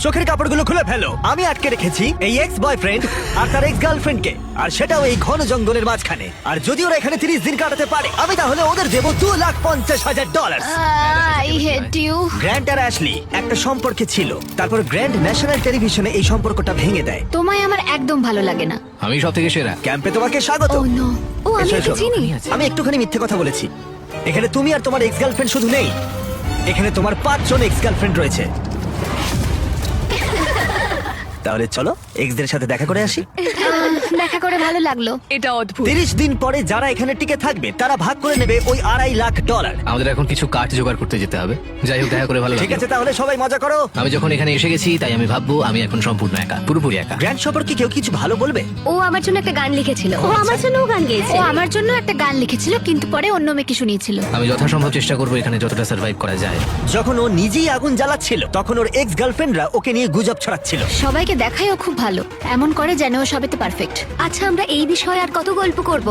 চোখের কাপড়গুলো খুলে ফেলো। আমি আটকে রেখেছি এই এক্স বয়ফ্রেন্ড আর তার এক্স গার্লফ্রেন্ডকে, আর সেটাও এই ঘন জঙ্গলের মাঝখানে। আর যদি ওরা এখানে 30 দিন কাটাতে পারে, আমি তাহলে ওদের দেবো $2,50,000। I hate you. গ্র্যান্ট আর অ্যাশলি একটা সম্পর্কে ছিল, তারপর গ্র্যান্ট ন্যাশনাল টেলিভিশনে এই সম্পর্কটা ভেঙে দেয়। তোমায় আমার একদম ভালো লাগে না। আমি সব থেকে সেরা। ক্যাম্পে তোমাকে স্বাগত। ও নো। ও আমি এসো, ওকে এসো। চিনি। আমি একটুখানি মিথ্যে কথা বলেছি। এখানে তুমি আর তোমার এক্স গার্লফ্রেন্ড শুধু নেই, এখানে তোমার 5 জন এক্স গার্লফ্রেন্ড রয়েছে। তাহলে চলো এক্সদের সাথে দেখা করে আসি। দেখা করে ভালো লাগলো। এটা অদ্ভুত। 30 দিন পরে যারা এখানে টিকে থাকবে তারা ভাগ করে নেবে ওই $2.5 লাখ। আমাদের এখন কিছু কাঠ জোগাড় করতে যেতে হবে। যাই হোক, দেখা করে ভালো ঠিক লাগলো। আছে, তাহলে সবাই মজা করো। আমি যখন এখানে এসে গেছি তাই আমি ভাববো আমি এখন সম্পূর্ণ একা, পুরোপুরি একা। গ্র্যান্ড সম্পর্কে কেউ কিছু ভালো বলবে? ও আমার জন্য একটা গান লিখেছিল। ও আমার জন্যও গান গেয়েছে। ও আমার জন্য একটা গান লিখেছিল, কিন্তু পরে অন্য মেয়েকে শুনিয়েছিল। আমি যথাসম্ভব চেষ্টা করবো এখানে যতটা সার্ভাইভ করা যায়। যখন ও নিজেই আগুন জ্বালাচ্ছিল তখন ওর এক্স গার্লফ্রেন্ডরা ওকে নিয়ে গুজব ছড়াচ্ছিল। সবাইকে দেখায় ও খুব ভালো, এমন করে যেন ও সবেতে পারফেক্ট। আচ্ছা, আমরা এই বিষয়ে আর কত গল্প করব?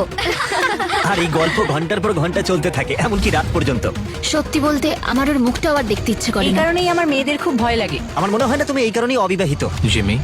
আর এই গল্প ঘন্টার পর ঘন্টা চলতে থাকে, এমনকি রাত পর্যন্ত। সত্যি বলতে আমার ওর মুখটা আবার দেখতে ইচ্ছে করে এই না। কারণেই আমার মেয়েদের খুব ভয় লাগে। আমার মনে হয় না তুমি এই কারণেই অবিবাহিত। জিমি,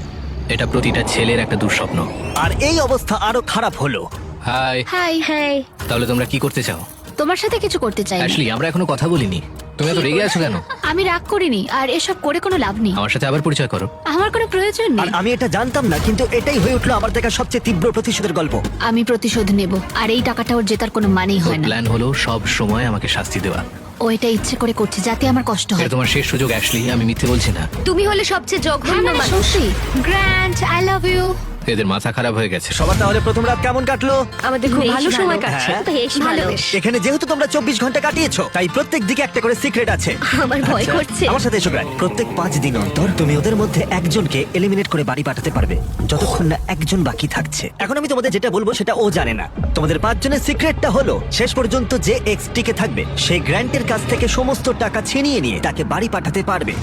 এটা প্রতিটা ছেলের একটা দুঃস্বপ্ন। আর এই অবস্থা আরো খারাপ হলো। হাই। হাই। হ্যাঁ, তাহলে তোমরা কি করতে চাও? তোমার সাথে কিছু করতে চাই না। অ্যাশলি, আমরা এখনো কথা বলিনি। তুমি এত রেগে আছো কেন? আমি রাগ করিনি, আর এসব করে কোনো লাভ নেই। আমার সাথে আবার পরিচয় করো। আমার কোনো প্রয়োজন আর নেই। আমি এটা জানতাম না, কিন্তু এটাই হয়ে উঠলো আমার দেখা সবচেয়ে তীব্র প্রতিশোধের গল্প। আমি প্রতিশোধ নেব, আর এই টাকাটা ওর জেতার কোনো মানেই হয় না। প্ল্যান হলো সব সময় আমাকে শাস্তি দেওয়া। ও এটা ইচ্ছে করে করছে যাতে আমার কষ্ট হয়। এটা তোমার শেষ সুযোগ অ্যাশলি, আমি মিথ্যে বলছি না। তুমি হলে সবচেয়ে হ্যাঁ, জঘন্য মানে মানুষ। সত্যি। Grant, I love you. এদের মাথা খারাপ হয়ে গেছে। সবার তাহলে প্রথম রাত কেমন কাটলো? আমাদের খুব বেশ ভালো সময় ভালো। কাটছে। হ্যাঁ। বেশ ভালো। এখানে যেহেতু তোমরা 24 ঘন্টা কাটিয়েছো, তাই প্রত্যেক দিকে একটা করে সিক্রেট আছে। আমার ভয় আচ্ছা, করছে। আমার সাথে এসো গ্র্যান্ড। প্রত্যেক 5 দিন অন্তর তুমি ওদের মধ্যে একজনকে এলিমিনেট করে বাড়ি পাঠাতে পারবে, যতক্ষণ না একজন বাকি থাকছে। এখন আমি তোমাদের যেটা বলবো সেটা ও জানে না। তোমাদের 5 জনের সিক্রেটটা হলো, শেষ পর্যন্ত যে এক্স টিকে থাকবে সে গ্র্যান্টের কাছ থেকে সমস্ত টাকা ছিনিয়ে নিয়ে তাকে বাড়ি পাঠাতে পারবে।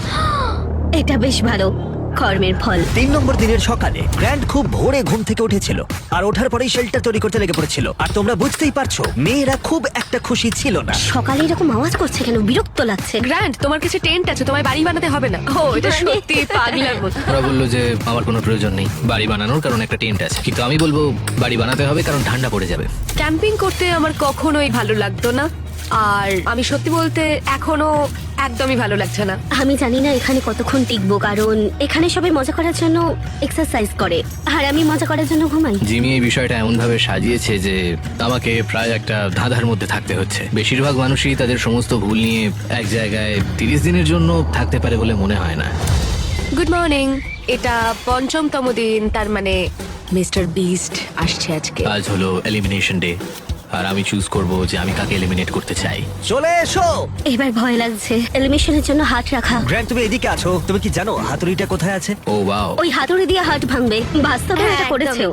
এটা বেশ ভালো কর্মের ফল। 3 নম্বর দিনের সকালে গ্র্যান্ড খুব ভোরে ঘুম থেকে উঠেছিল, আর ওঠার পরেই শেল্টার তৈরি করতে লেগে পড়েছিল। আর তোমরা বুঝতেই পারছো মেয়েরা খুব একটা খুশি ছিল না। সকালে এরকম আওয়াজ করছে কেন? বিরক্ত লাগছে। গ্র্যান্ড, তোমার কাছে টেন্ট আছে, তোমায় বাড়ি বানাতে হবে না। ও এটা সত্যি পাগলার মতো। ওরা বললো যে আমার কোনো প্রয়োজন নেই বাড়ি বানানোর, কারণ একটা টেন্ট আছে। কিন্তু আমি বলবো বাড়ি বানাতে হবে কারণ ঠান্ডা পড়ে যাবে। ক্যাম্পিং করতে আমার কখনোই ভালো লাগতো না, আর আমি সত্যি বলতে এখনো একদমই ভালো লাগছে না। আমি জানি না এখানে কতক্ষণ টিকবো, কারণ এখানে সবাই মজা করার জন্য এক্সারসাইজ করে, আর আমি মজা করার জন্য ঘুমাই। জিমি এই বিষয়টা এমন ভাবে সাজিয়েছে যে আমাকে প্রায় একটা ধাঁধার মধ্যে থাকতে হচ্ছে। বেশিরভাগ মানুষই তাদের সমস্ত ভুল নিয়ে এক জায়গায় 30 দিনের জন্য থাকতে পারে বলে মনে হয় না। Good morning. এটা 5ম দিন, তার মানে মিস্টার বিস্ট আসছে আজকে। আজ হলো এলিমিনেশন ডে, আর আমি চুজ করব যে আমি কাকে এলিমিনেট করতে চাই। চলে এসো। এবার ভয় লাগছে। এলিমিনেশনের জন্য হাত রাখা। গ্র্যান্ড, তুমি এদিকে আছো। তুমি কি জানো হাতুড়িটা কোথায় আছে? ও ওয়াও, ওই হাতুড়ি দিয়ে হাত ভাঙবে। বাস্তবে হ্যাঁ, এটা একদম। করেছেও।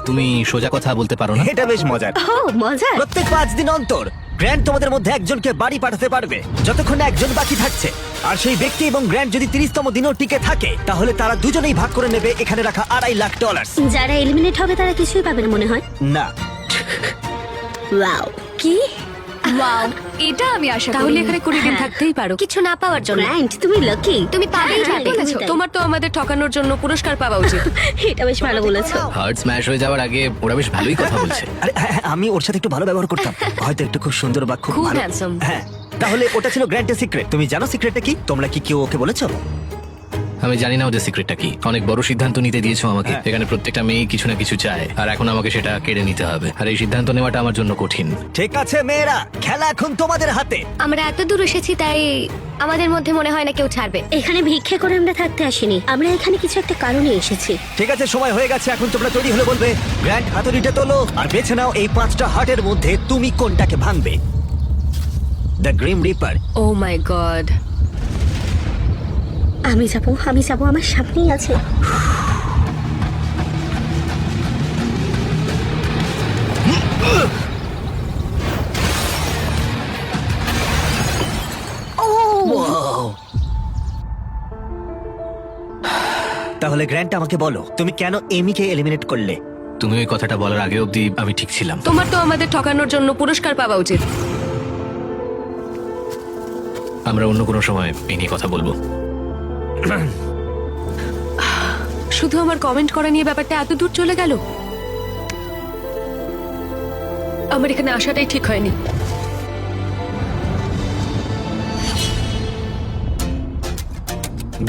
তুমি সোজা কথা বলতে পারো না? এটা বেশ মজার। ও মজার। প্রত্যেক 5 দিন অন্তর গ্র্যান্ড তোমাদের মধ্যে একজনকে বাড়ি পাঠাতে পারবে, যতক্ষণ না একজন বাকি থাকছে। আর সেই ব্যক্তি এবং গ্র্যান্ড যদি 30তম দিনও টিকে থাকে, তাহলে তারা দুজনেই ভাগ করে নেবে এখানে রাখা $2.5 লাখ। যারা এলিমিনেট হবে তারা কিছুই পাবে না মনে হয়। না, ওয়াও। কি? ওয়াও, এটা আমি আশা করি। তাহলে এখানে 20 দিন হ্যাঁ। থাকতেই পারো। কিছু না পাওয়ার জন্য। গ্র্যান্ড, তুমি লাকি। তুমি পাবেই ঠিক বলেছো। তোমার তো আমাদের ঠকানোর জন্য পুরস্কার পাওয়া উচিত। এটা বেশ ভালো বলেছো। হার্ট স্ম্যাশ হয়ে যাওয়ার আগে ওরা বেশ ভালোই কথা বলছে। আরে হ্যাঁ, আমি ওর সাথে একটু ভালো ব্যবহার করতাম, হয়তো একটু খুব সুন্দর বা খুব খুব ভালো। handsome। হ্যাঁ, তাহলে ওটা ছিল গ্র্যান্ডের সিক্রেট। তুমি জানো সিক্রেটটা কি? তোমরা কি কেউ ওকে বলেছো? আমি জানি না ওদের সিক্রেটটা কি। অনেক বড় সিদ্ধান্ত নিতে দিয়েছো আমাকে। হ্যাঁ। এখানে প্রত্যেকটা মেয়ে কিছু না কিছু চায়, আর এখন আমাকে সেটা কেড়ে নিতে হবে। আর এই সিদ্ধান্ত নেওয়াটা আমার জন্য কঠিন। ঠিক আছে মেয়েরা, খেলা এখন তোমাদের হাতে। আমরা এত দূর এসেছি, তাই আমাদের মধ্যে মনে হয় না কেউ ছাড়বে। এখানে ভিক্ষে করে আমরা থাকতে আসিনি। আমরা এখানে কিছু একটা কারণে এসেছি। ঠিক আছে, সময় হয়ে গেছে। এখন তোমরা তৈরি হলে বলবে। গ্র্যান্ড, হাতুড়িটা তোলো আর বেছে নাও এই 5টা হার্টের মধ্যে তুমি কোনটাকে ভাঙবে। The Grim Reaper. Oh my God. আমি যাবো, আমার সামনেই আছে। তাহলে গ্র্যান্ড, আমাকে বলো তুমি কেন এমিকে এলিমিনেট করলে? তুমি ওই কথাটা বলার আগে অবধি আমি ঠিক ছিলাম। তোমার তো আমাদের ঠকানোর জন্য পুরস্কার পাওয়া উচিত। আমরা অন্য কোনো সময় এই নিয়ে কথা বলবো। শুধু আমার কমেন্ট করা নিয়ে ব্যাপারটা এত দূর চলে গেল। আমার এখানে আসাটাই ঠিক হয়নি।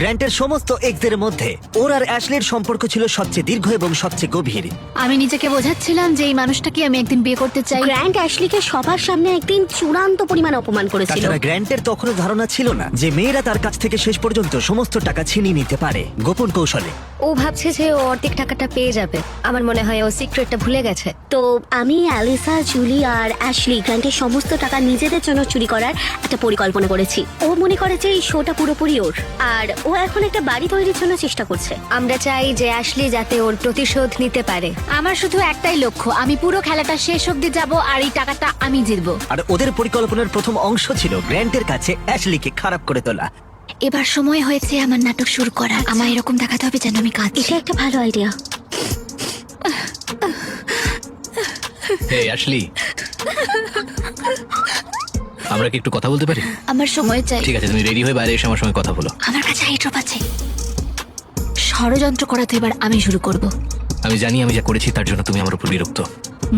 গ্র্যান্টের সমস্ত এক্সদের মধ্যে ওর আর অ্যাশলির সম্পর্ক ছিল সবচেয়ে দীর্ঘ এবং সবচেয়ে গভীর। আমি নিজেকে বোঝাচ্ছিলাম যে এই মানুষটাকে আমি একদিন বিয়ে করতে চাই। গ্র্যান্ড অ্যাশলিকে সবার সামনে একদিন চূড়ান্ত পরিমাণ অপমান করেছিল। তাছাড়া গ্র্যান্টের তখনও ধারণা ছিল না যে মেয়েরা তার কাছ থেকে শেষ পর্যন্ত সমস্ত টাকা ছিনিয়ে নিতে পারে গোপন কৌশলে। ও ভাবছে যে ও অর্ধেক টাকাটা পেয়ে যাবে। আমার মনে হয় ও সিক্রেটটা ভুলে গেছে। তো আমি, অ্যালিসা, জুলি আর অ্যাশলি গ্র্যান্টের সমস্ত টাকা নিজেদের জন্য চুরি করার একটা পরিকল্পনা করেছি। ও মনে করে যে এই শোটা পুরোপুরি ওর, আর ও এখন একটা বাড়ি তৈরির জন্য চেষ্টা করছে। আমরা চাই যে অ্যাশলি যাতে ওর প্রতিশোধ নিতে পারে। আমার শুধু একটাই লক্ষ্য, আমি পুরো খেলাটা শেষ অবধি যাব আর এই টাকাটা আমি জিতবো। আর ওদের পরিকল্পনার প্রথম অংশ ছিল গ্র্যান্টের কাছে অ্যাশলিকে খারাপ করে তোলা। এবার সময় হয়েছে আমার নাটক শুরু করার। আমার এরকম দেখাতে হবে যেন আমি কাজ। এটা একটা ভালো আইডিয়া। এই আসলি, আমরা কি একটু কথা বলতে পারি? আমার সময় চাই। ঠিক আছে, তুমি রেডি হয়ে বাইরে এসে আমার সঙ্গে কথা বলো। আমার কাছে আইড্রপ আছে। ষড়যন্ত্র করা তো এবার আমি শুরু করব। আমি জানি আমি যা করেছি তার জন্য তুমি আমার উপর বিরক্ত।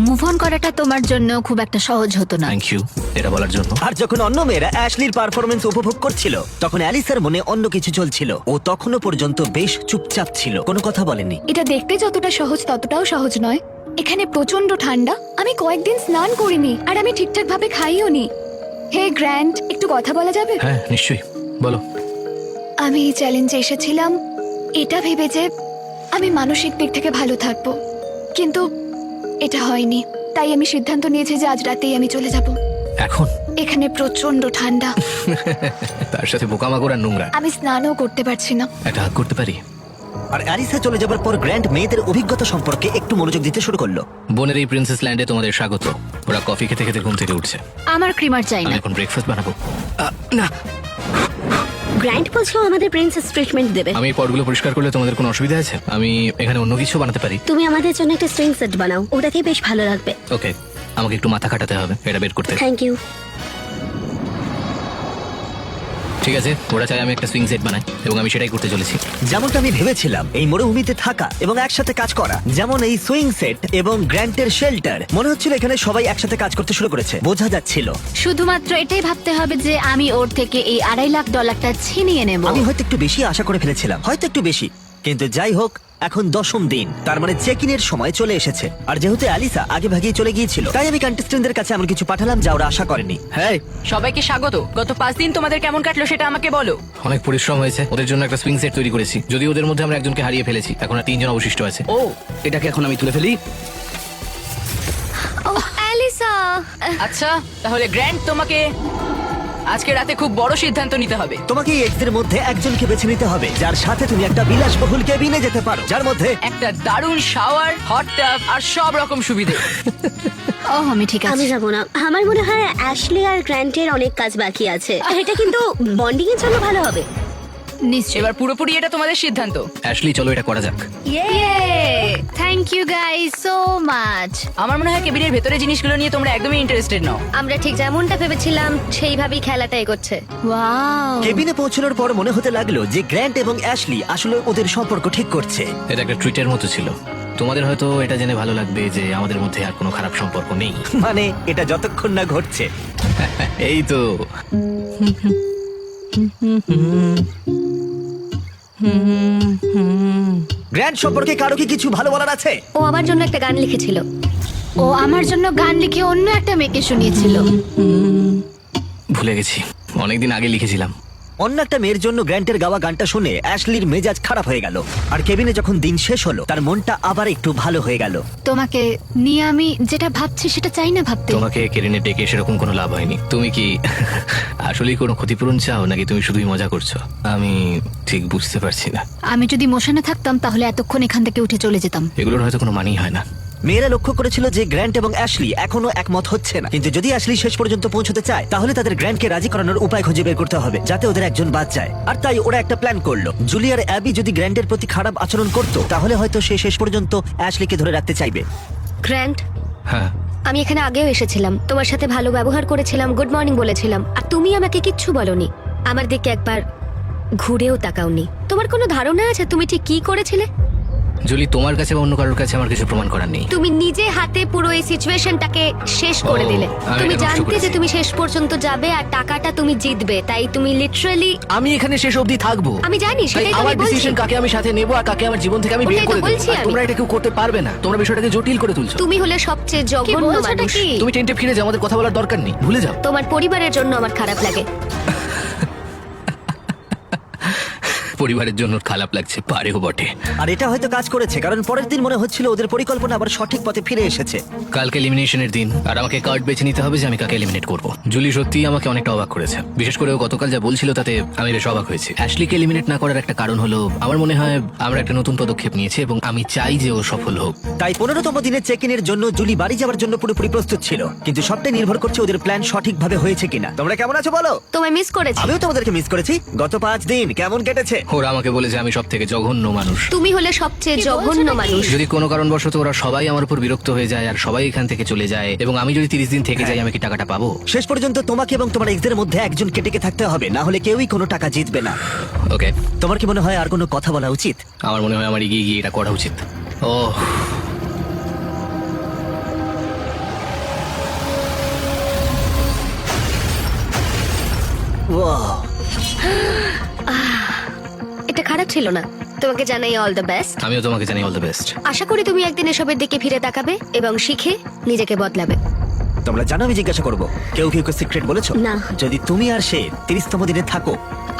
মুভ অন করাটা তোমার জন্য খুব একটা সহজ হতো না। থ্যাংক ইউ এটা বলার জন্য। আর যখন অন্য মেয়েরা অ্যাশলির পারফরমেন্স উপভোগ করছিল তখন অ্যালিসার মনে অন্য কিছু চলছিল। ও তখনও পর্যন্ত বেশ চুপচাপ ছিল, কোনো কথা বলেনি। এটা দেখতে যতটা সহজ ততটাও সহজ নয়। এখানে প্রচন্ড ঠান্ডা, আমি কয়েকদিন স্নান করিনি আর আমি ঠিকঠাক ভাবে খাইও নি। হে গ্র্যান্ড, একটু কথা বলা যাবে? হ্যাঁ নিশ্চয়ই, বলো। আমি এই চ্যালেঞ্জে এসেছিলাম এটা ভেবে যে আমি মানসিক দিক থেকে ভালো থাকবো, কিন্তু এটা হয়নি। তাই আমি সিদ্ধান্ত নিয়েছি যে আজ রাতেই আমি চলে যাব। এখন এখানে প্রচন্ড ঠান্ডা, তার সাথে বোকামাকড় আর নোংরা। আমি স্নানও করতে পারছি না। একটা হাগ করতে পারি? আর অ্যালিসা চলে যাবার পর গ্র্যান্ট মেয়েদের অভিজ্ঞতা সম্পর্কে একটু মনোযোগ দিতে শুরু করলো। বোনের এই প্রিন্সেস ল্যান্ডে তোমাদের স্বাগত। ওরা কফি খেতে খেতে ঘুম থেকে উঠছে। আমার ক্রিমার চাই আমি না। এখন ব্রেকফাস্ট বানাবো। না, গ্র্যান্ড বলছেও আমাদের প্রিন্সেস ট্রিটমেন্ট দেবে। আমি এই পটগুলো পরিষ্কার করলে তোমাদের কোনো অসুবিধা আছে? আমি এখানে অন্য কিছু বানাতে পারি। তুমি আমাদের জন্য একটা স্ট্রিং সেট বানাও, ওটাতেই বেশ ভালো লাগবে। ওকে, আমাকে একটু মাথা খাটাতে হবে এটা বের করতে। Thank you. ঠিক আছে, ওরা চাই আমি একটা সুইং সেট বানাই এবং আমি সেটাই করতে চলেছি। যেমনটা আমি ভেবেছিলাম, এই মরুভূমিতে থাকা এবং একসাথে কাজ করা, যেমন এই সুইং সেট এবং গ্র্যান্টের শেল্টার, মনে হচ্ছিল এখানে সবাই একসাথে কাজ করতে শুরু করেছে। বোঝা যাচ্ছিল। শুধুমাত্র এটাই ভাবতে হবে যে আমি ওর থেকে এই $2.5 লাখ ছিনিয়ে নেব। আমি হয়তো একটু বেশি আশা করে ফেলেছিলাম, হয়তো একটু বেশি, কিন্তু যাই হোক এখন 10ম দিন, তার মানে চেক ইনের সময় চলে এসেছে। আর যেহেতু অ্যালিসা আগে ভাগেই চলে গিয়েছিল, তাই আমি কন্টেস্টেন্টদের কাছে এমন কিছু পাঠালাম যা ওরা আশা করেনি। হ্যাঁ, সবাইকে স্বাগত। গত 5 দিন তোমাদের কেমন কাটলো সেটা আমাকে বলো। অনেক পরিশ্রম হয়েছে। ওদের জন্য একটা সুইং সেট তৈরি করেছি। যদি ওদের মধ্যে আমরা একজনকে হারিয়ে ফেলেছি, এখন আর 3 জন অবশিষ্ট আছে। ও, এটাকে এখন আমি তুলে ফেলি। ও অ্যালিসা, আচ্ছা, তাহলে গ্র্যান্ড, তোমাকে আজকে রাতে খুব বড় সিদ্ধান্ত নিতে হবে। তোমাকে এই এক্সদের মধ্যে একজনকে বেছে নিতে হবে যার সাথে তুমি একটা বিলাসবহুল কেবিনে যেতে পারো, যার মধ্যে একটা দারুণ শাওয়ার, হট টাব আর সব রকম সুবিধে। ও আমি ঠিক আমি আছে। যাবো না। আমার মনে হয় অ্যাশলি আর গ্র্যান্টের অনেক কাজ বাকি আছে। এটা কিন্তু বন্ডিং এর জন্য ভালো হবে। নিশ্চয়ই। এবার পুরোপুরি এটা তোমাদের সিদ্ধান্ত। অ্যাশলি, চলো এটা করা যাক। Thank you guys so much. আমার মনে হয় কেবিনের ভেতরে জিনিসগুলো নিয়ে তোমরা একদমই ইন্টারেস্টেড নও। আমরা ঠিক যেমনটা ভেবেছিলাম সেইভাবেই খেলাটা এগোচ্ছে। ওয়াও, কেবিনে পৌঁছানোর পর মনে হতে লাগলো যে গ্র্যান্ট এবং অ্যাশলি আসলে ওদের সম্পর্ক ঠিক করছে। এটা একটা ট্রিটের মতো ছিল। তোমাদের হয়তো এটা জেনে ভালো লাগবে যে আমাদের মধ্যে আর কোনো খারাপ সম্পর্ক নেই। মানে এটা যতক্ষণ না ঘটছে। এই তো। গ্র্যান্ট সম্পর্কে কারো কি কিছু ভালো বলার আছে? ও আমার জন্য একটা গান লিখেছিল। ও আমার জন্য গান লিখে অন্য একটা মেয়েকে শুনিয়েছিল। ভুলে গেছি, অনেকদিন আগে লিখেছিলাম। অন্য একটা মেয়ের জন্য গ্র্যান্টের গাওয়া গানটা শুনে অ্যাশলির মেজাজ খারাপ হয়ে গেল। আর কেবিনে যখন দিন শেষ হলো, তার মনটা আবার একটু ভালো হয়ে গেল। তোমাকে নিয়ে আমি যেটা ভাবছি সেটা চাই না ভাবতে। তোমাকে কেরিনে ডেকে সেরকম কোনো লাভ হয়নি। তুমি কি আসলেই কোনো ক্ষতিপূরণ চাও নাকি তুমি শুধুই মজা করছো? আমি ঠিক বুঝতে পারছি না। আমি যদি মোশনে থাকতাম তাহলে এতক্ষণ এখান থেকে উঠে চলে যেতাম। এগুলোর হয়তো কোনো মানেই হয় না। মেয়েরা লক্ষ্য করেছিল যে গ্র্যান্ট এবং অ্যাশলি এখনো একমত হচ্ছে না, কিন্তু যদি অ্যাশলি শেষ পর্যন্ত পৌঁছতে চায় তাহলে তাদের গ্র্যান্টকে রাজি করানোর উপায় খুঁজে বের করতে হবে যাতে ওদের একজন বাদ যায়। আর তাই ওরা একটা প্ল্যান করলো। জুলি আর অ্যাবি যদি গ্র্যান্টের প্রতি খারাপ আচরণ করতো তাহলে হয়তো সে শেষ পর্যন্ত অ্যাশলিকে ধরে রাখতে চাইবে। গ্র্যান্ড, হ্যাঁ, আমি এখানে আগেও এসেছিলাম, তোমার সাথে ভালো ব্যবহার করেছিলাম, গুড মর্নিং বলেছিলাম, আর তুমি আমাকে কিচ্ছু বলনি। আমার দিকে একবার ঘুরেও তাকাওনি। তোমার কোনো ধারণা আছে তুমি ঠিক কি করেছিলে? জুলি, তোমার কাছে বা অন্য কারোর কাছে আমার কিছু প্রমাণ করার নেই। তুমি নিজে হাতে পুরো এই সিচুয়েশনটাকে শেষ করে ও, দিলে। আমি তুমি এটা নষ্ট জানতে করেছি। যে তুমি শেষ পর্যন্ত যাবে আর টাকাটা তুমি জিতবে, তাই তুমি লিটারালি। আমি এখানে শেষ অবধি থাকবো। আমি জানি, তাই সেটাই তো আমার আমি বলছি। ডিসিশন কাকে আমি সাথে নেব আর কাকে আমার জীবন থেকে আমি বের ওটাই তো করে দেব। বলছি আর আমি। তোমরা এটা কেউ করতে পারবে না। তোমরা বিষয়টাকে জটিল করে তুলছো। তুমি হলে সবচেয়ে জঘন্য বলছোটা মানুষ। কি? তুমি টেন্টে ফিরে যাও, আমাদের কথা বলার দরকার নেই, ভুলে যাও। তোমার পরিবারের জন্য আমার খারাপ লাগে। পরিবারের জন্য খারাপ লাগছে, পারেও বটে। আর এটা হয়তো কাজ করেছে, কারণ পরের দিন মনে হচ্ছিল ওদের পরিকল্পনা আবার সঠিক পথে ফিরে এসেছে। কালকে এলিমিনেশনের দিন, আর আমাকে কার্ড বেছে নিতে হবে যে আমি কাকে এলিমিনেট করব। জুলি সত্যিই আমাকে অনেকটা অবাক করেছে, বিশেষ করে ও গতকাল যা বলছিল তাতে আমি বেশ অবাক হয়েছি। অ্যাশলিকে এলিমিনেট না করার একটা কারণ হলো, আমার মনে হয় আমরা একটা নতুন পদক্ষেপ নিয়েছি এবং আমি চাই যে ও সফল হোক। তাই 15তম দিনের চেক ইনের জন্য জুলি বাড়ি যাওয়ার জন্য পুরোপুরি প্রস্তুত ছিল, কিন্তু সবটাই নির্ভর করছে ওদের প্ল্যান সঠিকভাবে হয়েছে কিনা। তোমরা কেমন আছো বলো? তোমায় মিস করেছি। আমিও তোমাদেরকে মিস করেছি। গত 5 দিন কেমন কেটেছে? ওরা আমাকে বলেছে আমি সব থেকে জঘন্য মানুষ। তুমি হলে সবচেয়ে জঘন্য মানুষ। যদি কোনো কারণবশত ওরা সবাই আমার উপর বিরক্ত হয়ে যায় আর সবাই এখান থেকে চলে যায় এবং আমি যদি 30 দিন থেকে যাই, আমি কি টাকাটা পাবো? শেষ পর্যন্ত তোমাকে এবং তোমার এক্সের মধ্যে একজনকে টিকে থাকতে হবে, না হলে কেউই কোনো টাকা জিতবে না। ওকে, তোমার কি মনে হয় আর কোনো কথা বলা উচিত? আমার মনে হয় আমার এগিয়ে গিয়ে এটা করা উচিত। ও ওয়াও, এটা খারাপ ছিল না। তোমাকে জানাই অল দ্য বেস্ট। আমিও তোমাকে জানি অল দ্য বেস্ট। আশা করি তুমি একদিন এসবের দিকে ফিরে তাকাবে এবং শিখে নিজেকে বদলাবে। তোমরা জানো আমি জিজ্ঞাসা করবো, কেউ কেউ সিক্রেট বলেছো? না। যদি তুমি আর সে 30তম দিনে থাকো,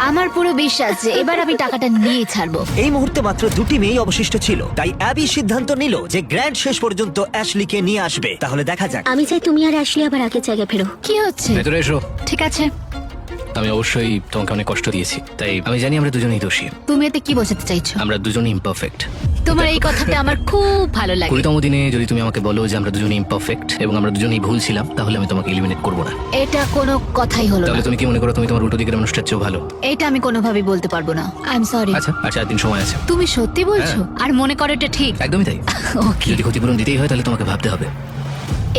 আমার পুরো বিশ্বাস যে এবার আমি টাকাটা নিয়ে ছাড়বো। এই মুহূর্তে মাত্র 2টি মেয়েই অবশিষ্ট ছিল, তাই অ্যাবি সিদ্ধান্ত নিল যে গ্র্যান্ড শেষ পর্যন্ত অ্যাশলিকে নিয়ে আসবে। তাহলে দেখা যাক। আমি চাই তুমি আর অ্যাশলি আবার আগের জায়গায় ফেরো। কি হচ্ছে? ভেতরে এসো। ঠিক আছে, আমি অবশ্যই তোমাকে অনেক কষ্ট দিয়েছি, তাই আমি জানি আমরা দুজনেই দোষী। তুমি এতে কি বোঝাতে চাইছো? আমরা দুজনেই ইমপারফেক্ট। তোমার এই কথাটা আমার খুব ভালো লাগে। 20তম দিনে যদি তুমি আমাকে বলো যে আমরা দুজনেই ইমপারফেক্ট এবং আমরা দুজনেই ভুল ছিলাম, তাহলে আমি তোমাকে এলিমিনেট করবো না। এটা কোনো কথাই হলো তাহলে না। তুমি কি মনে করো তুমি তোমার উল্টো দিকের মানুষটার চেয়েও ভালো? এটা আমি কোনোভাবেই বলতে পারবো না। I am sorry. আচ্ছা, আর 4 দিন সময় আছে। তুমি সত্যি বলছো? আর মনে করো এটা ঠিক? একদমই তাই। ওকে। যদি ক্ষতিপূরণ দিতেই হয় তাহলে তোমাকে ভাবতে হবে।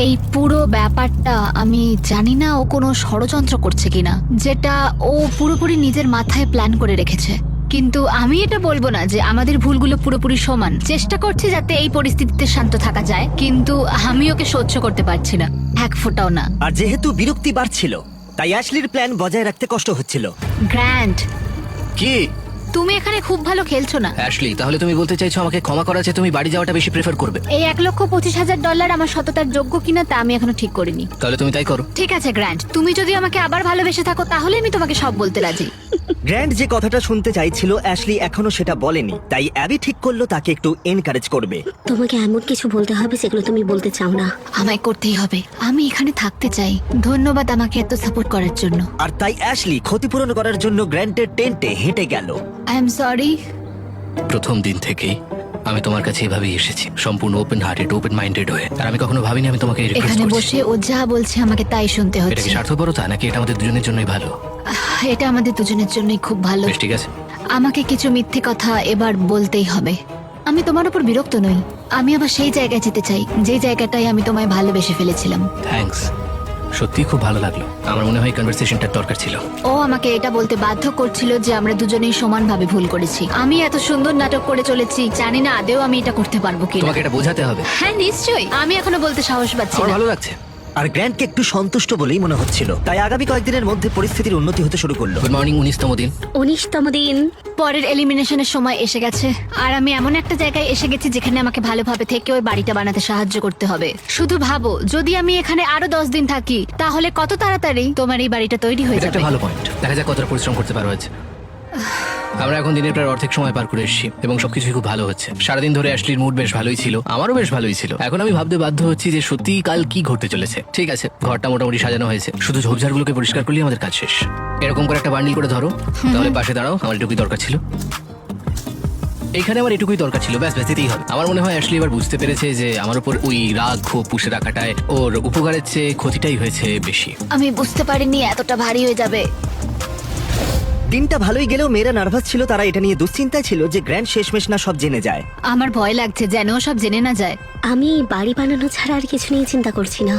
এই পুরো ব্যাপারটা আমি জানি না ও কোনো ষড়যন্ত্র করছে কিনা, যেটা ও পুরোপুরি নিজের মাথায় প্ল্যান করে রেখেছে। কিন্তু আমি এটা বলবো না যে আমাদের ভুলগুলো পুরোপুরি সমান। চেষ্টা করছি যাতে এই পরিস্থিতিতে শান্ত থাকা যায়, কিন্তু আমি ওকে সহ্য করতে পারছি না, এক ফোঁটাও না। আর যেহেতু বিরক্তি বাড়ছিল, তাই অ্যাশলির প্ল্যান বজায় রাখতে কষ্ট হচ্ছিল। গ্র্যান্ড, কি তুমি এখানে খুব ভালো খেলছো না। অ্যাশলি, তাহলে তুমি বলতে চাইছো আমাকে ক্ষমা করার চেয়ে তুমি বাড়ি যাওয়াটা বেশি প্রেফার করবে? এই $1,25,000 আমার সততার যোগ্য কিনা তা আমি এখনো ঠিক করিনি। তাহলে তুমি তাই করো। ঠিক আছে গ্র্যান্ড, তুমি যদি আমাকে আবার ভালোবেসে থাকো তাহলে আমি তোমাকে সব বলতে রাজি। গ্র্যান্ড যে কথাটা শুনতে চাইছিল অ্যাশলি এখনো সেটা বলেনি, তাই অ্যাবি ঠিক করলো তাকে একটু এনকারেজ করবে। তোমাকে এমন কিছু বলতে হবে যেগুলো তুমি বলতে চাও না। আমায় করতেই হবে, আমি এখানে থাকতে চাই। ধন্যবাদ আমাকে এত সাপোর্ট করার জন্য। আর তাই অ্যাশলি ক্ষতিপূরণ করার জন্য গ্র্যান্টের টেন্টে হেঁটে গেল। I am sorry. প্রথম দিন থেকেই আমি তোমার কাছে এভাবেই এসেছি, সম্পূর্ণ ওপেন হার্টেড, ওপেন মাইন্ডেড হয়ে। আর আমি কখনো ভাবিনি আমি তোমাকে রিকোয়েস্ট এখানে করছি। বসে ও যা বলছে আমাকে তাই শুনতে এটা হচ্ছে। কি স্বার্থপরতা নাকি এটা আমাদের দুজনের জন্যই ভালো? এটা আমাদের দুজনের জন্যই খুব ভালো। বেশ, ঠিক আছে। আমাকে কিছু মিথ্যে কথা এবার বলতেই হবে। আমি তোমার উপর বিরক্ত নই, আমি আবার সেই জায়গায় যেতে চাই যে জায়গাটায় আমি তোমায় ভালোবেসে ফেলেছিলাম। থ্যাঙ্কস, সত্যি খুব ভালো লাগলো। আমার মনে হয় কনভারসেশনটার দরকার ছিল। ও আমাকে এটা বলতে বাধ্য করছিল যে আমরা দুজনেই সমানভাবে ভুল করেছি। আমি এত সুন্দর নাটক করে চলেছি, জানি না আদেও আমি এটা করতে পারবো কিনা। তোমাকে এটা বোঝাতে হবে। হ্যাঁ নিশ্চয়ই, আমি এখনো বলতে সাহস পাচ্ছি আমার না। ভালো লাগছে। আর গ্র্যান্টকে একটু সন্তুষ্ট বলেই মনে হচ্ছিল, তাই আগামী কয়েকদিনের মধ্যে পরিস্থিতির উন্নতি হতে শুরু করলো। Good morning. 19তম দিন। 19তম দিন। পরের এলিমিনেশনের সময় এসে গেছে, আর আমি এমন একটা জায়গায় এসে গেছি যেখানে আমাকে ভালোভাবে থেকে ওই বাড়িটা বানাতে সাহায্য করতে হবে। শুধু ভাবো, যদি আমি এখানে আরো 10 দিন থাকি তাহলে কত তাড়াতাড়ি তোমার এই বাড়িটা তৈরি হয়ে এটা যাবে। একটা ভালো পয়েন্ট। দেখা যাক কতটা পরিশ্রম করতে পারো আজ। আমরা এখন দিনের প্রায় অর্ধেক সময় পার করে এসেছি এবং সবকিছুই খুব ভালো হচ্ছে। সারাদিন ধরে অ্যাশলির মুড বেশ ভালোই ছিল, আমারও বেশ ভালোই ছিল। এখন আমি ভাবতে বাধ্য হচ্ছি যে সত্যি কাল কি ঘটতে চলেছে। ঠিক আছে, ঘরটা মোটামুটি সাজানো হয়েছে, শুধু ঝোপঝাড়গুলোকে পরিষ্কার করলেই আমাদের কাজ শেষ। এরকম করে একটা বান্ডিল করে ধরো, তাহলে পাশে দাঁড়াও। আমার এটুকুই দরকার ছিল, এখানে আমার এটুকুই দরকার ছিল, ব্যাস দিতেই হবে। আমার মনে হয় অ্যাশলি এবার বুঝতে পেরেছে যে আমার উপর ওই রাগ ক্ষোভ পুষে রাখাটায় ওর উপকারের চেয়ে ক্ষতিটাই হয়েছে বেশি। আমি বুঝতে পারিনি এতটা ভারী হয়ে যাবে। দিনটা ভালোই গেলেও মেয়েরা নার্ভাস ছিল, তারা এটা নিয়ে দুশ্চিন্তায় ছিল যে গ্র্যান্ড শেষমেশ না সব জেনে যায়। আমার ভয় লাগছে যেন ও সব জেনে না যায়। আমি বাড়ি বানানো ছাড়া আর কিছু নিয়ে চিন্তা করছি না।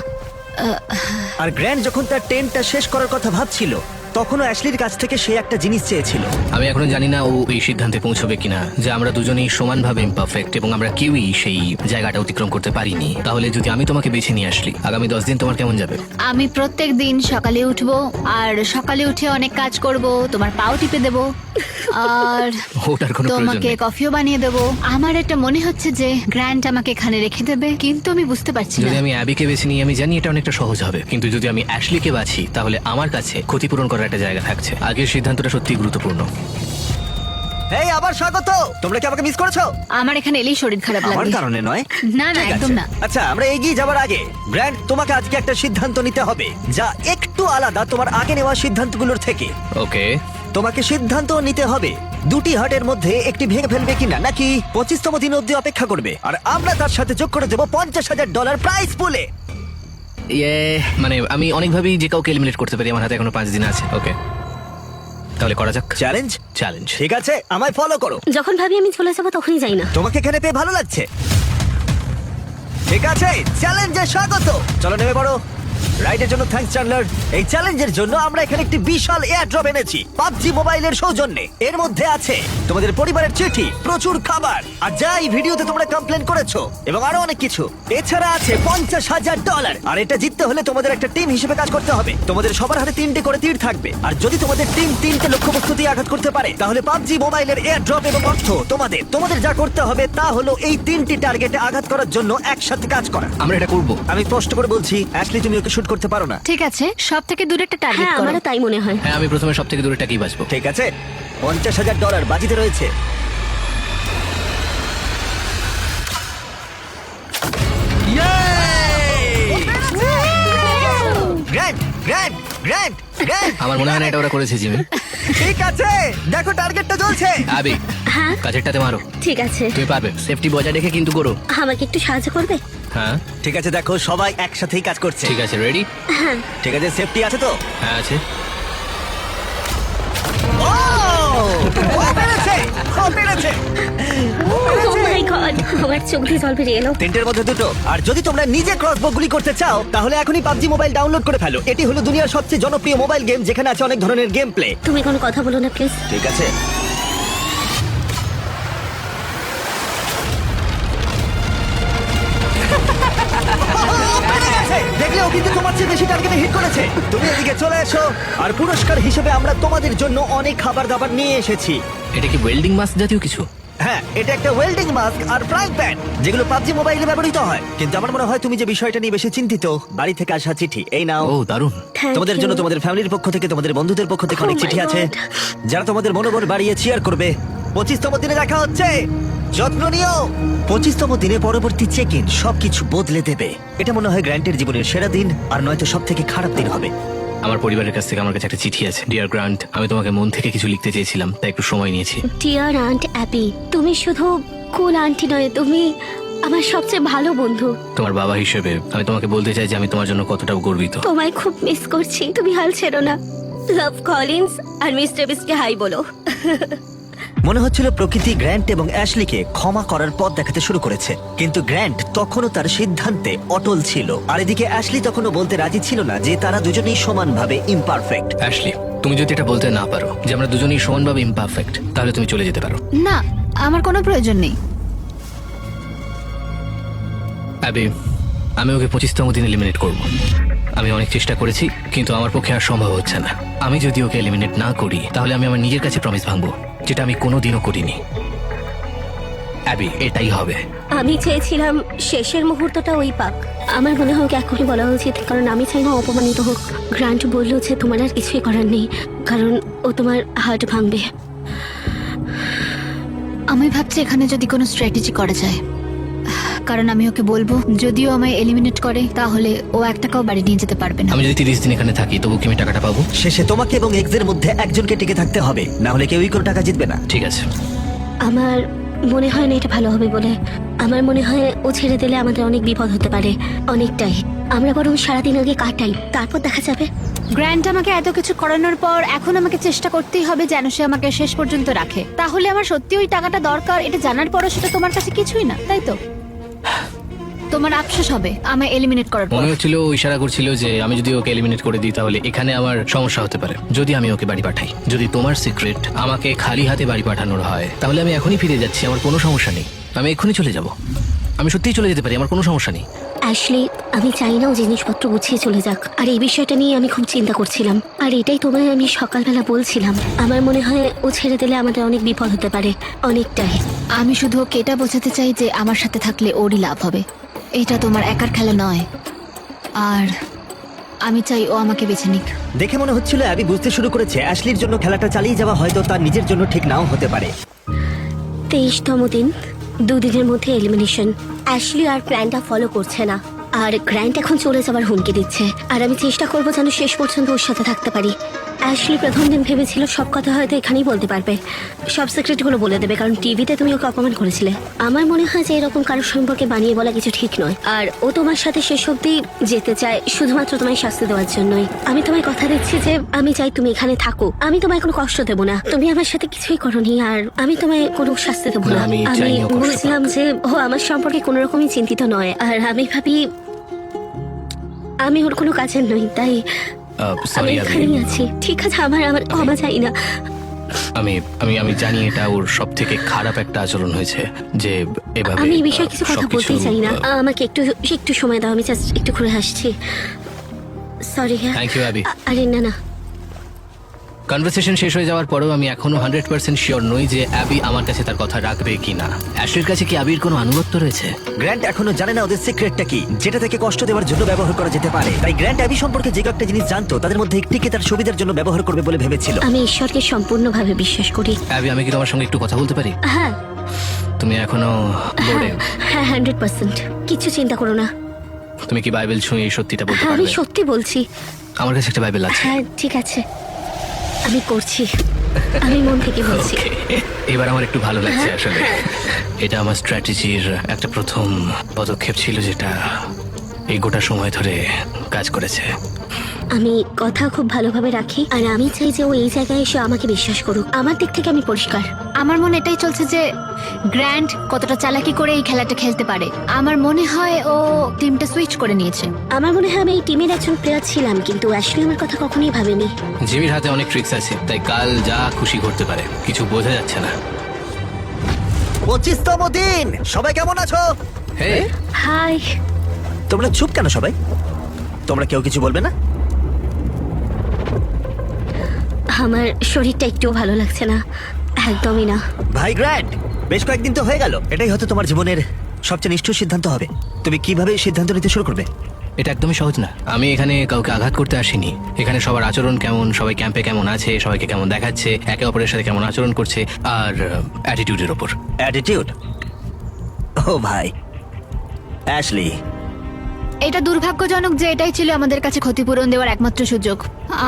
আর গ্র্যান্ড যখন তার টেন্টটা শেষ করার কথা ভাবছিল, তখনও অ্যাশলির কাছ থেকে সে একটা জিনিস চেয়েছিল। আমি এখনো জানি না ও এই সিদ্ধান্তে পৌঁছবে কিনা যে আমরা দুজনেই সমানভাবে ইমপারফেক্ট এবং আমরা কেউই সেই জায়গাটা অতিক্রম করতে পারিনি। তাহলে যদি আমি তোমাকে বেছে নিয়ে আসলি, আগামী 10 দিন তোমার কেমন যাবে? আমি প্রত্যেক দিন সকালে উঠবো আর সকালে উঠে অনেক কাজ করব, তোমার পাও টিপে দেবো আর ওটার কোনো প্রয়োজন তোমাকে নেই। কফিও বানিয়ে দেবো। আমার এটা মনে হচ্ছে যে গ্র্যান্ড আমাকে এখানে রেখে দেবে, কিন্তু আমি বুঝতে পারছি না। যদি আমি অ্যাবিকে বেছে নিই, আমি জানি এটা অনেকটা সহজ হবে, কিন্তু যদি আমি অ্যাশলিকে বাছি তাহলে আমার কাছে ক্ষতিপূরণ করার একটা জায়গা থাকছে। আগের সিদ্ধান্তটা সত্যি গুরুত্বপূর্ণ। এই আবার স্বাগত। তোমরা কি আমাকে মিস করেছো? আমার এখানে এলেই শরীর খারাপ আমার লাগে। কারণে নয়। না না, ঠিক একদম আছে। না। আচ্ছা, আমরা এগিয়ে যাওয়ার আগে গ্র্যান্ড, তোমাকে আজকে একটা সিদ্ধান্ত নিতে হবে যা একটু আলাদা তোমার আগে নেওয়া সিদ্ধান্তগুলোর থেকে। ওকে, তোমাকে সিদ্ধান্ত নিতে হবে দুটি হাটের মধ্যে একটি ভেঙে ফেলবে কিনা, নাকি 25তম দিন অব্দি অপেক্ষা করবে, আর আমরা তার সাথে যোগ করে দেবো $50,000 প্রাইস পুলে। ইয়ে মানে আমি অনেকভাবেই যে কাউকে এলিমিনেট করতে পারি। আমার হাতে এখনো 5 দিন আছে। ওকে, তাহলে করা যাক। চ্যালেঞ্জ? চ্যালেঞ্জ। ঠিক আছে, আমায় ফলো করো। যখন ভাবি আমি চলে যাবো তখনই যাই না। তোমাকে এখানে পেয়ে ভালো লাগছে। ঠিক আছে, চ্যালেঞ্জে স্বাগত। চলো নেমে পড়ো। রাইডের জন্য থ্যাঙ্কস চ্যান্ডলার। এই চ্যালেঞ্জের জন্য আমরা এখানে একটি বিশাল এয়ারড্রপ এনেছি পাবজি মোবাইলের সৌজন্যে। এর মধ্যে আছে তোমাদের পরিবারের চিঠি, প্রচুর খাবার, আর যা এই ভিডিওতে তোমরা কমপ্লেন করেছো, এবং আরো অনেক কিছু। এছাড়া আছে $50,000। আর এটা জিততে হলে তোমাদের একটা টিম হিসেবে কাজ করতে হবে। তোমাদের সবার হাতে 3টে করে তীর থাকবে, আর যদি তোমাদের টিম 3টে লক্ষ্যবস্তু দিয়ে আঘাত করতে পারে তাহলে পাবজি মোবাইলের এয়ারড্রপ এবং অর্থ তোমাদের। তোমাদের যা করতে হবে তা হলো এই 3টি টার্গেটে আঘাত করার জন্য একসাথে কাজ করা। আমরা এটা করব। আমি স্পষ্ট করে বলছি, অ্যাশলি তুমি ওকে শুট করতে পারো না। ঠিক আছে, সব থেকে দূরে একটা টার্গেট হ্যাঁ, করো। আমারও তাই মনে হয়। হ্যাঁ, আমি প্রথমে সব থেকে দূরেটাকেই বাঁচবো। ঠিক আছে, $50,000 বাজিতে রয়েছে। Grand, grand, grand, grand. আমার মনে হয় না এটা ওরা করেছে, জিমি। ঠিক আছে, দেখো টার্গেটটা জ্বলছে। আবি, হ্যাঁ কাজেরটাতে মারো। ঠিক আছে, তুমি পারবে। সেফটি বজায় রেখে কিন্তু করো। আমাকে একটু সাহায্য করবে? হ্যাঁ ঠিক আছে, দেখো সবাই একসাথেই কাজ করছে। ঠিক আছে, রেডি? ঠিক আছে, সেফটি আছে তো? হ্যাঁ আছে। ও! ও পেরেছে! ও পেরেছে! ও Oh পেরেছে! my God, আমার চোখ দিয়ে জল বেরিয়ে এলো। 3টের মধ্যে 2টো। আর যদি তোমরা নিজে ক্রসবো গুলি করতে চাও তাহলে এখনই পাবজি মোবাইল ডাউনলোড করে ফেলো। এটি হলো দুনিয়ার সবচেয়ে জনপ্রিয় মোবাইল গেম, যেখানে আছে অনেক ধরনের গেম প্লে। তুমি কোনো কথা বলো না প্লিজ। ঠিক আছে, দেখলে ও কিন্তু তোমার চেয়ে বেশি টার্গেটে হিট করেছে। তুমি এদিকে চলে এসো, আর পুরস্কার হিসেবে আমরা তোমাদের জন্য অনেক খাবার দাবার নিয়ে এসেছি। এটা কি ওয়েল্ডিং মাস্ক জাতীয় কিছু? হ্যাঁ, এটা একটা ওয়েল্ডিং মাস্ক আর ফ্রাইং প্যান, যেগুলো পাবজি মোবাইলে ব্যবহৃত হয়। কিন্তু আমার মনে হয় তুমি যে বিষয়টা নিয়ে বেশি চিন্তিত, বাড়ি থেকে আসা চিঠি। এই নাও। ও দারুণ। Thank তোমাদের you. জন্য তোমাদের ফ্যামিলির পক্ষ থেকে, তোমাদের বন্ধুদের পক্ষ থেকে Oh অনেক my চিঠি আছে, God. যারা তোমাদের মনোবল বাড়িয়ে চিয়ার করবে। 25তম দিনে দেখা হচ্ছে। যত্ন নিও। 25তম দিনে পরবর্তী চেক ইন সবকিছু বদলে দেবে। এটা মনে হয় গ্র্যান্টের জীবনের সেরা দিন, আর নয়তো সব থেকে খারাপ দিন হবে। আমার পরিবারের কাছ থেকে আমার কাছে একটা চিঠি আছে। ডিয়ার গ্রান্ট, আমি তোমাকে মন থেকে কিছু লিখতে চেয়েছিলাম, তাই একটু সময় নিয়েছি। ডিয়ার আন্ট অ্যাপি, তুমি শুধু কুল আন্টি নয়, তুমি আমার সবচেয়ে ভালো বন্ধু। তোমার বাবা হিসেবে আমি তোমাকে বলতে চাই যে আমি তোমার জন্য কতটা গর্বিত। তোমায় খুব মিস করছি, তুমি হাল ছেড়ো না। লাভ কলিন্স আর মিস্টার বিস্টকে হাই বলো। মনে হচ্ছিল প্রকৃতি গ্র্যান্ট এবং অ্যাশলিকে ক্ষমা করার পথ দেখাতে শুরু করেছে, কিন্তু গ্র্যান্ট তখনও তার সিদ্ধান্তে অটল ছিল। আর এদিকে অ্যাশলি তখনও বলতে রাজি ছিল না যে তারা দুজনেই সমানভাবে ইমপারফেক্ট। অ্যাশলি, তুমি যদি এটা বলতে না পারো যে আমরা দুজনেই সমানভাবে ইমপারফেক্ট, তাহলে তুমি চলে যেতে পারো। না, আমার কোনো প্রয়োজন নেই। অ্যাবি, আমি ওকে 25তম দিন এলিমিনেট করব। আমি অনেক চেষ্টা করেছি, কিন্তু আমার পক্ষে আর সম্ভব হচ্ছে না। আমি যদি ওকে এলিমিনেট না করি তাহলে আমি আমার নিজের কাছে প্রমিস ভাঙবো, যেটা আমি কোনোদিনও করিনি। অ্যাবি, এটাই হবে। আমি চেয়েছিলাম শেষের মুহূর্তটা ওই পাক। আমার মনে হয় ওকে এখনই বলা উচিত, কারণ আমি চাই না অপমানিত হোক। গ্রান্ট বললো যে তোমার আর কিছুই করার নেই, কারণ ও তোমার হার্ট ভাঙবে। আমি ভাবছি এখানে যদি কোনো স্ট্র্যাটেজি করা যায়, কারণ আমি ওকে বলবো যদিও আমায় এলিমিনেট করে তাহলে ও 1 টাকাও বাড়ি নিয়ে যেতে পারবে না। আমি যদি 30 দিন এখানে থাকি তবু কি আমি টাকাটা পাবো? শেষে তোমাকে এবং এক্সের মধ্যে একজনকে টিকে থাকতে হবে, না হলে কেউই কোনো টাকা জিতবে না। ঠিক আছে। আমার মনে হয় না এটা ভালো হবে বলে। আমার মনে হয় ও ছেড়ে দিলে আমাদের অনেক বিপদ হতে পারে, অনেকটাই। আমরা বরং সারাদিন আগে কাটাই, তারপর দেখা যাবে। গ্র্যান্ট আমাকে এত কিছু করানোর পর এখন আমাকে চেষ্টা করতেই হবে যেন সে আমাকে শেষ পর্যন্ত রাখে। তাহলে আমার সত্যি ওই টাকাটা দরকার, এটা জানার পরও সেটা তোমার কাছে কিছুই না, তাই তো? তোমার আফসোস হবে আমায় এলিমিনেট করার পর। মনে হচ্ছিল ও ইশারা করছিল যে আমি যদি ওকে এলিমিনেট করে দিই তাহলে এখানে আমার সমস্যা হতে পারে যদি আমি ওকে বাড়ি পাঠাই। যদি তোমার সিক্রেট আমাকে খালি হাতে বাড়ি পাঠানোর হয় তাহলে আমি এখনই ফিরে যাচ্ছি, আমার কোনো সমস্যা নেই, আমি এক্ষুনি চলে যাব। আমি সত্যিই চলে যেতে পারি, আমার কোনো সমস্যা নেই। অ্যাশলি, আমি চাই না ও জিনিসপত্র গুছিয়ে চলে যাক, আর এই বিষয়টা নিয়ে আমি খুব চিন্তা করছিলাম, আর এটাই তোমায় আমি সকালবেলা বলছিলাম। আমার মনে হয় ও ছেড়ে দিলে আমাদের অনেক বিপদ হতে পারে, অনেকটাই। আমি শুধু ওকে এটা বোঝাতে চাই যে আমার সাথে থাকলে ওরই লাভ হবে। এটা তোমার একার খেলা নয়, আর আমি চাই ও আমাকে বেছে নিক। দেখে মনে হচ্ছিল অ্যাবি বুঝতে শুরু করেছে অ্যাশলির জন্য খেলাটা চালিয়ে যাওয়া হয়তো তার নিজের জন্য ঠিক নাও হতে পারে। 23তম দিন, 2 দিনের মধ্যে এলিমিনেশন। অ্যাশলি আর গ্র্যান্ডটা ফলো করছে না, আর গ্র্যান্ড এখন চলে যাবার হুমকি দিচ্ছে, আর আমি চেষ্টা করবো যেন শেষ পর্যন্ত ওর সাথে থাকতে পারি। অ্যাশলি প্রথম দিন ভেবেছিল সব কথা হয়তো এখানেই বলতে পারবে, সব সিক্রেটগুলো বলে দেবে, কারণ টিভিতে তুমি ওকে অপমান করেছিলে। আমার মনে হয় যে এরকম কারোর সম্পর্কে বানিয়ে বলা কিছু ঠিক নয়, আর ও তোমার সাথে শেষ অবধি যেতে চায় শুধুমাত্র তোমায় শাস্তি দেওয়ার জন্যই। আমি তোমায় কথা দিচ্ছি যে আমি চাই তুমি এখানে থাকো, আমি তোমায় কোনো কষ্ট দেবো না, তুমি আমার সাথে কিছুই করনি, আর আমি তোমায় কোনো শাস্তি দেবো না। না, আমি আমি চাইনি ও কষ্ট পাক। বুঝলাম যে ও আমার সম্পর্কে কোনো রকমই চিন্তিত নয়, আর আমি ভাবি আমি ওর কোনো কাজের নই, তাই আমি সরি এখানেই আছি। ঠিক আছে, আমার ক্ষমা চাই না। আমি আমি আমি জানি এটা ওর সব থেকে খারাপ একটা আচরণ হয়েছে যে এভাবে আমি এই বিষয়ে কিছু কথা সবকিছু, বলতেই চাই না, আমাকে একটু একটু সময় দাও, আমি জাস্ট একটু ঘুরে আসছি। সরি। হ্যাঁ, থ্যাংক ইউ অ্যাবি। আরে না না, কনভারসেশন শেষ হয়ে যাওয়ার পরেও আমি এখনো 100% শিওর নই যে অ্যাবি আমার কাছে তার কথা রাখবে কিনা। অ্যাশলির কাছে কি অ্যাবির কোনো আনুগত্য রয়েছে? গ্র্যান্ট এখনো জানে না ওদের সিক্রেটটা কি, যেটা থেকে কষ্ট দেওয়ার জন্য ব্যবহার করা যেতে পারে। তাই গ্র্যান্ট অ্যাবি সম্পর্কে যে কয়েকটা জিনিস জানতো তাদের মধ্যে একটিকে তার সুবিধার জন্য ব্যবহার করবে বলে ভেবেছিল। আমি ঈশ্বরকে সম্পূর্ণভাবে বিশ্বাস করি। অ্যাবি, আমি কি তোমার সঙ্গে একটু কথা বলতে পারি? হ্যাঁ তুমি এখনো বোর্ডে? হ্যাঁ 100%, কিছু চিন্তা করো না। তুমি কি বাইবেল ছুঁয়ে এই সত্যিটা বলতে হ্যাঁ, আমি পারবে? সত্যি বলছি। আমার কাছে একটা বাইবেল আছে। হ্যাঁ ঠিক আছে, আমি করছি, আমি মন থেকে বলছি। Okay, এবার আমার একটু ভালো লাগছে আসলে। এটা আমার স্ট্র্যাটেজির একটা প্রথম পদক্ষেপ ছিল যেটা এই গোটা সময় ধরে কাজ করেছে। আমি কথা খুব ভালোভাবে রাখি, আর আমি চাই যে ও এই জায়গায় এসে আমাকে বিশ্বাস করুক। আমার দিক থেকে আমি পরিষ্কার। আমার মনে এটাই চলছে যে গ্র্যান্ড কতটা চালাকি করে এই খেলাটা খেলতে পারে। আমার মনে হয় ও টিমটা সুইচ করে নিয়েছে। আমার মনে হয় আমি এই টিমের একজন প্লেয়ার ছিলাম, কিন্তু অ্যাশলি আমার কথা কখনোই ভাবেনি। জিমির হাতে অনেক ট্রিক্স আছে, তাই কাল যা খুশি করতে পারে, কিছু বোঝা যাচ্ছে না। 25তম দিন, সবাই কেমন আছো? হে, হাই। তোমরা চুপ কেন সবাই? তোমরা কেউ কিছু বলবে না? আমার শরীরটা একটুও ভালো লাগছে না, একদমই না। ভাই গ্র্যান্ড, বেশ কয়েকদিন তো হয়ে গেল, এটাই হয়তো তোমার জীবনের সবচেয়ে নিষ্ঠুর সিদ্ধান্ত হবে। তুমি কিভাবে সিদ্ধান্ত নিতে শুরু করবে? এটা একদমই সহজ না। আমি এখানে কাউকে আঘাত করতে আসিনি। এখানে সবার আচরণ কেমন, সবাই ক্যাম্পে কেমন আছে, সবাইকে কেমন দেখাচ্ছে, একে অপরের সাথে কেমন আচরণ করছে, আর অ্যাটিটিউডের ওপর। অ্যাটিটিউড? ও ভাই অ্যাশলি, এটা দুর্ভাগ্যজনক যে এটাই ছিল আমাদের কাছে ক্ষতিপূরণ দেওয়ার একমাত্র সুযোগ,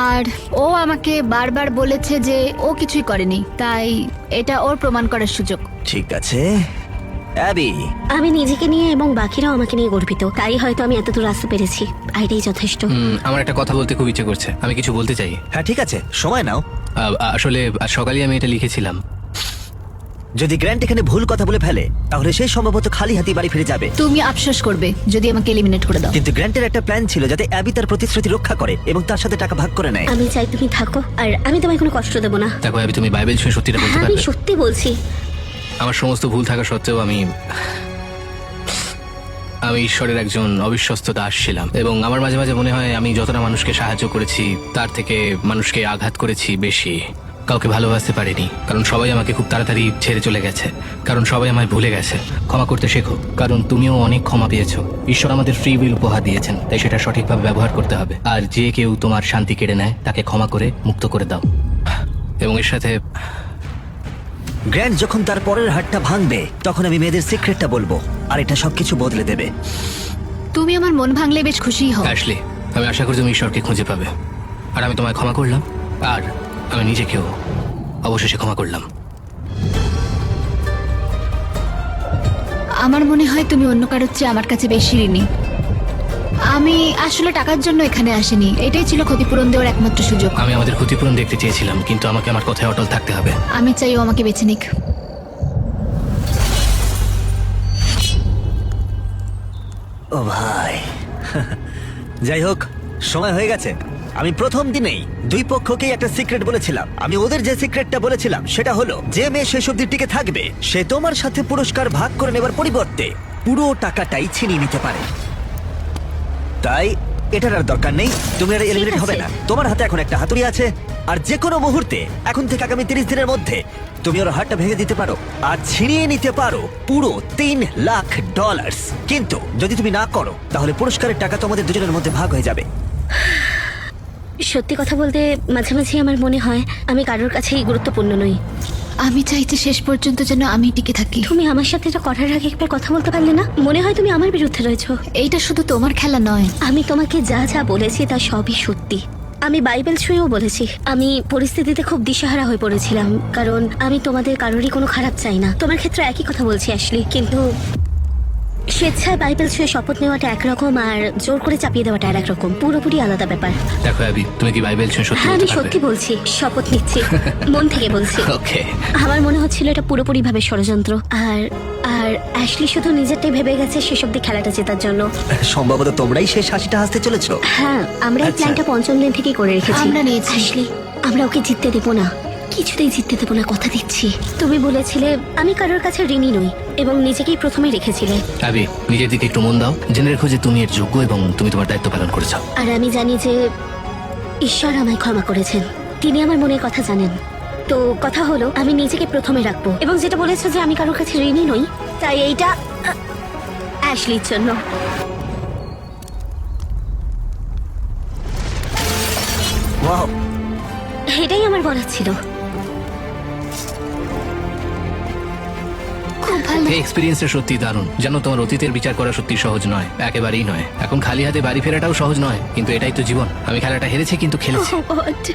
আর ও আমাকে বারবার বলেছে যে ও কিছুই করেনি, তাই এটা ওর প্রমাণ করার সুযোগ। ঠিক আছে অ্যাবি। আমি নিজেকে নিয়ে এবং বাকিরাও আমাকে নিয়ে গর্বিত, তাই হয়তো আমি এতদূর আসতে পেরেছি, আর এটাই যথেষ্ট। আমার একটা কথা বলতে খুব ইচ্ছে করছে, আমি কিছু বলতে চাই। হ্যাঁ ঠিক আছে, সময় নাও। আসলে আজ সকালে আমি এটা লিখেছিলাম। যদি গ্র্যান্ট এখানে ভুল কথা বলে ফেলে তাহলে সে সম্ভবত খালি হাতে বাড়ি ফিরে যাবে। তুমি আফসোস করবে যদি আমাকে এলিমিনেট করে দাও। কিন্তু গ্র্যান্টের একটা প্ল্যান ছিল যাতে অ্যাবি তার প্রতিশ্রুতি রক্ষা করে এবং তার সাথে টাকা ভাগ করে নেয়। আমি চাই তুমি থাকো, আর আমি তোমায় কোনো কষ্ট দেবো না। দেখো অ্যাবি, তুমি বাইবেল ছুঁয়ে সত্যিটা বলতে হ্যাঁ, আমি পারবে? সত্যি বলছি। আমার সমস্ত ভুল থাকা সত্ত্বেও আমি ঈশ্বরের একজন অবিশ্বস্ত দাস ছিলাম, এবং আমার মাঝে মাঝে মনে হয় আমি যতটা মানুষকে সাহায্য করেছি তার থেকে মানুষকে আঘাত করেছি বেশি। কাউকে ভালোবাসতে পারিনি, কারণ সবাই আমাকে খুব তাড়াতাড়ি ছেড়ে চলে গেছে, কারণ সবাই আমায় ভুলে গেছে। ক্ষমা করতে শেখো, কারণ তুমিও অনেক ক্ষমা পেয়েছো। ঈশ্বর আমাদের ফ্রি উইল উপহার দিয়েছেন, তাই সেটা সঠিকভাবে ব্যবহার করতে হবে। আর যে কেউ তোমার শান্তি কেড়ে নেয় তাকে ক্ষমা করে মুক্ত করে দাও। এবং এর সাথে গ্র্যান্ট যখন তার পরের হাতটা ভাঙবে তখন আমি মেয়েদের সিক্রেটটা বলবো, আর এটা সবকিছু বদলে দেবে। তুমি আমার মন ভাঙলে বেশ খুশি হও। অ্যাশলি, আমি আশা করি তুমি ঈশ্বরকে খুঁজে পাবে, আর আমি তোমায় ক্ষমা করলাম, আর আমি নিজেকেও অবশেষে ক্ষমা করলাম। আমার মনে হয় তুমি অন্য কারোর চেয়ে আমার কাছে বেশি ঋণী। আমি আসলে টাকার জন্য এখানে আসিনি, এটাই ছিল ক্ষতিপূরণ দেওয়ার একমাত্র সুযোগ। আমি আমাদের ক্ষতিপূরণ দেখতে চেয়েছিলাম, কিন্তু আমাকে আমার কথায় অটল থাকতে হবে। আমি চাই ও আমাকে বেছে নিক। ও ভাই যাই হোক, সময় হয়ে গেছে। আমি প্রথম দিনেই দুই পক্ষকেই একটা সিক্রেট বলেছিলাম। আমি ওদের যে সিক্রেটটা বলেছিলাম সেটা হলো, যে মেয়ে শেষ অব্দি টিকে থাকবে সে তোমার সাথে পুরস্কার ভাগ করে নেবার পরিবর্তে পুরো টাকাটাই ছিনিয়ে নিতে পারে। তাই এটার আর দরকার নেই, তুমি আর এলিমিনেট হবে না। তোমার হাতে এখন একটা হাতুড়ি আছে, আর যে কোনো মুহূর্তে এখন থেকে আগামী 30 দিনের মধ্যে তুমি ওর হাতটা ভেঙে দিতে পারো আর ছিনিয়ে নিতে পারো পুরো $3 লাখ। কিন্তু যদি তুমি না করো তাহলে পুরস্কারের টাকা তোমাদের দুজনের মধ্যে ভাগ হয়ে যাবে। সত্যি কথা বলতে মাঝে মাঝে আমার মনে হয় আমি কারোর কাছেই গুরুত্বপূর্ণ নই। আমি চাইছি শেষ পর্যন্ত যেন আমি টিকে থাকি। তুমি আমার সাথে এটা করার আগে একবার কথা বলতে পারলে না? মনে হয় তুমি আমার বিরুদ্ধে রয়েছো। এইটা শুধু তোমার খেলা নয়। আমি তোমাকে যা যা বলেছি তা সবই সত্যি। আমি বাইবেল ছুঁয়েও বলেছি। আমি পরিস্থিতিতে খুব দিশাহারা হয়ে পড়েছিলাম, কারণ আমি তোমাদের কারোরই কোনো খারাপ চাই না। তোমার ক্ষেত্রে একই কথা বলছি অ্যাশলি, কিন্তু স্বেচ্ছায় বাইবেল ছুঁয়ে শপথ নেওয়াটা একরকম, আর জোর করে চাপিয়ে দেওয়াটা আর একরকম, পুরোপুরি আলাদা ব্যাপার। দেখো অ্যাবি, তুমি কি বাইবেল ছুঁয়ে সত্যি হ্যাঁ, আমি বলতে সত্যি পারবে? বলছি, শপথ নিচ্ছি, মন থেকে বলছি। ওকে। আমার মনে হচ্ছিল এটা পুরোপুরি ভাবে ষড়যন্ত্র, আর আর অ্যাশলি শুধু নিজেরটাই ভেবে গেছে শেষ অব্দি খেলাটা জেতার জন্য। সম্ভবত তোমরাই শেষ হাসিটা হাসতে চলেছো। হ্যাঁ, আমরা এই আচ্ছা। প্ল্যানটা পঞ্চম দিন থেকেই করে রেখেছি। আমরা নিয়েছি। অ্যাশলি, আমরা ওকে জিততে দেবো না, কিছুতেই জিততে দেবো না, কথা দিচ্ছি। তুমি বলেছিলে আমি কারোর কাছে ঋণী নই, এবং নিজেকেই প্রথমে রেখেছিলে। অ্যাবি, নিজের দিকে একটু মন দাও। জেনে রেখো যে তুমি এর যোগ্য এবং তুমি তোমার দায়িত্ব পালন করেছো। আর আমি জানি যে ঈশ্বর আমায় ক্ষমা করেছেন, তিনি আমার মনের কথা জানেন। তো কথা হলো, আমি নিজেকে প্রথমে রাখবো, এবং যেটা বলেছো যে আমি কারোর কাছে ঋণী নই, তাই এইটা অ্যাশলির জন্য। ওয়াও, এটাই আমার বলার ছিল। খুব ভালো। এই এক্সপিরিয়েন্সটা সত্যি দারুণ। জানো, তোমার অতীতের বিচার করা সত্যি সহজ নয়, একেবারেই নয়। এখন খালি হাতে বাড়ি ফেরাটাও সহজ নয়, কিন্তু এটাই তো জীবন। আমি খেলাটা হেরেছি কিন্তু খেলেছি।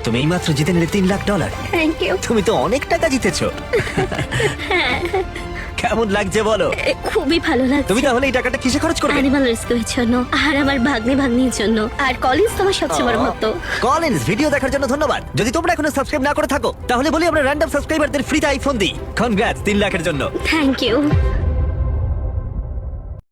তুমি এইমাত্র জিতে নিলে $3 লাখ। Thank you. তুমি তো অনেক টাকা জিতেছো। কেমন লাগছে বলো? খুবই ভালো লাগছে। তুমি তাহলে এই টাকাটা কিসে খরচ করবে? অ্যানিমাল রেস্কিউর জন্য, আর আমার ভাগ্নির জন্য, আর কলিন্স তোমার সবচেয়ে বড় ভক্ত। কলিন্স, ভিডিও দেখার জন্য ধন্যবাদ। যদি তোমরা এখনো সাবস্ক্রাইব না করে থাকো তাহলে বলি আমরা র্যান্ডম সাবস্ক্রাইবারদের ফ্রিতে আইফোন দিই। কনগ্রাটস 3 লাখের জন্য। Thank you.